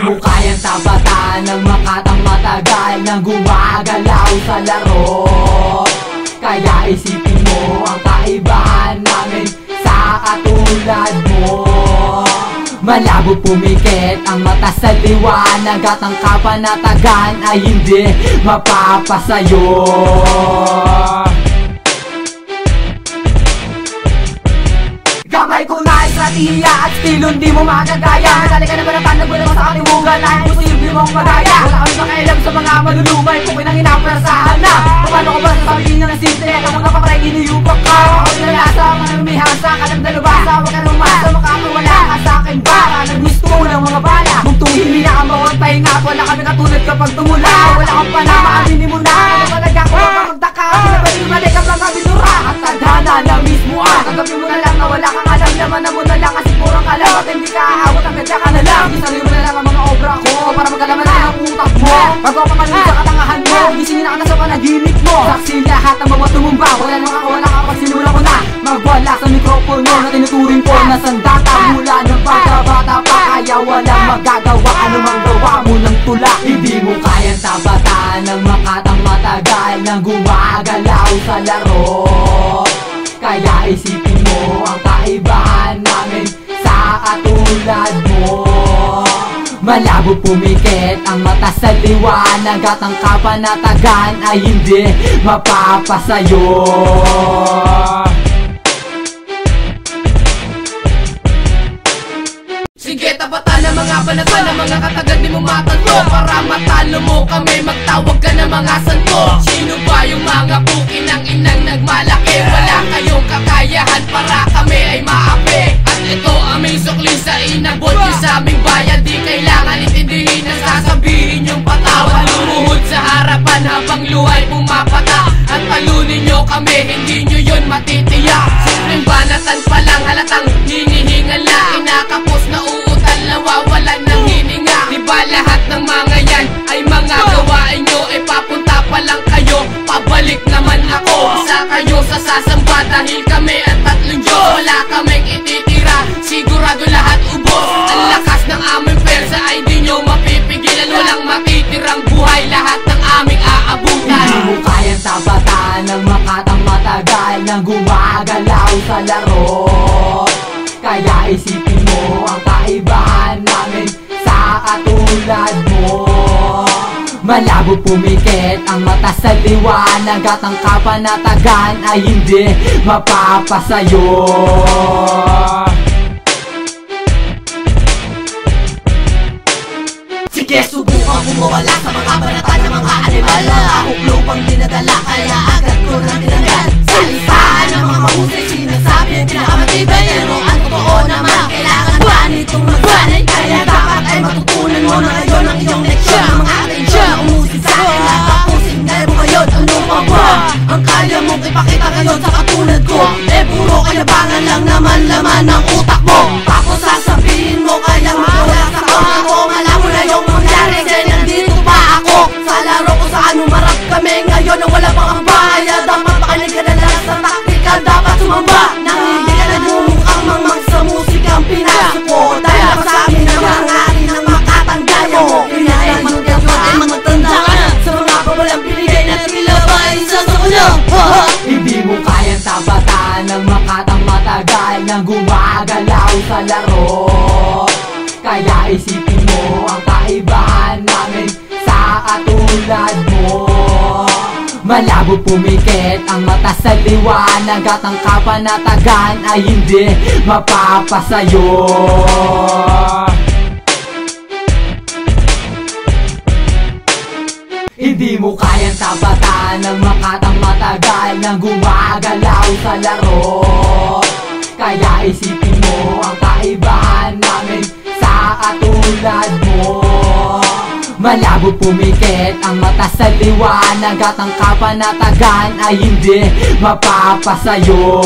mo kayang tapatan ng makatang matagal nang gumagalaw sa laro. Kaya isipin mo ang kaibahan namin sa katulad mo. Malabo pumikit ang mata sa liwanag at ang kapanatagan ay hindi mapapasayo. Kamay ko na estratiya at estilo hindi mo magagaya. Nadali ka na ba ng tanag mo naman sa katimugan na imposible mong magaya. Wala kami makialam sa mga malulumay kung pinanginapersahan na. Paano ko ba sasabihin na simple? Kung napaparay iniyupak ka. Ako nilalasa, manumihasa ka ng dalubasa. Huwag ka nang umasa, makakawala ka sa aking bara. Naggusto mo ng mga bala. Kung tumihili na ang bawat pahinga, wala kami katulad kapag tumula. Wala kang panama, aminin mo na. Ano talaga ko ang magdaka? Pinabalik-balik ang mga bisura. At tadhana na mismo ah. Kagapin mo na lang na wala kang alam, laman na mo na lang kasi purang alam. At hindi ka aawat, ang ganda ka na lang. Isali mo na lang ang mga obra ko para magkalaman na ang utak mo. Bago ka manin sa katangahan mo, gisingin na ka na sa panaginip mo. Saksi lahat ang mga tumumba, wala nang kakawala ka pag sinula ko na. Magwala sa mikropono na tinuturing ko na sandata. Mula ng pagkabata pa, kaya walang magagawa. Anumang gawa mo ng tula, hindi mo kayang tabatan ng makatang matagal nang gumagalaw sa laro. Kaya isipin mo ang kaibahan namin sa katulad mo. Malabo pumikit ang mata sa liwanag at ang kapanatagan ay hindi mapapasayo. Sige, tapatan ng mga banatan ng mga katagan di mo matanto. Para matalo mo kami, magtawag ka ng mga santo. Sino ba yung mga puki ng inang nagmalaki? Wala kayong kakayahan para kami ay maapi. At ito aming sukli sa inabot nyo sa aming bayan. Di kailangan intindihin ang sasabihin yung patawad. Lumuhod sa harapan habang luhay pumapata. At talunin nyo kami, hindi nyo yun matitiyak. Simpleng banatan pa lang, halatang hinihingal na. Kinakapos na uutal, nawawalan ng hininga. Di ba lahat ng mga yan ay mga gawain nyo? E papunta pa lang kayo, pabalik naman ako. Isa kayo sa sasamba dahil kami ang tatlong Diyos. Wala kaming ititira, sigurado lahat ubos. Ang lakas ng aming persa ay di nyo mapipigilan. Walang matitirang buhay, lahat ng aming aabutan. Hindi mo kayang tabatan ng makatang matagal nang gumagalaw sa laro. Kaya isipin mo ang kaibahan namin sa katulad mo. Malabo pumikit ang mata sa liwanag at ang kapanatagan ay hindi mapapasayo. Sige, subukan bumawala sa mga banatan ng mga animal. Ahok lupang dinadala, kaya agad ko nang tinanggal. Sa listahan ng mga mahusay, sinasabi ang pinakamatibay. Pero ang totoo naman, kailangan ba nitong magbanay? Kaya dapat ay matutunan mo na ngayon ang iyong leksyon. Ang mga atensyon, umusin sa akin at tapusin nervo ngayon. Ano pa ba ang kaya mong ipakita ngayon sa katulad ko? Eh puro kayabangan lang naman laman ng utak mo. Tapos sasabihin mo kaya mawala sa kauna ko. Alam mo na yung mangyari, kaya nandito pa ako sa laro ko saan umarap kami ngayon na wala pang ambaya. Dapat makinig ka na lang sa taktikal, dapat sumamba. Nang hindi ka nagmumukhang mangmang sa musikang pinasuko. Dahil ako sa amin ang mga atin ang makatandaya mo. Kaya ay magkakot ay magtanda ka na sa mga pawalang pinigay na tila ba isa sa ulo. Hindi mo kayang tabatan ng makatang matagal nang gumagalaw sa laro. Kaya isipin mo ang kaibahan namin sa katulad mo. Malabo pumikit ang mata sa liwanag at ang kapanatagan ay hindi mapapasayo. Hindi mo kayang tapatan ng makatang matagal nang gumagalaw sa laro. Kaya isipin mo ang kaibahan namin sa katulad mo. Malabo pumikit ang mata sa liwanag at ang kapanatagan ay hindi mapapasayo.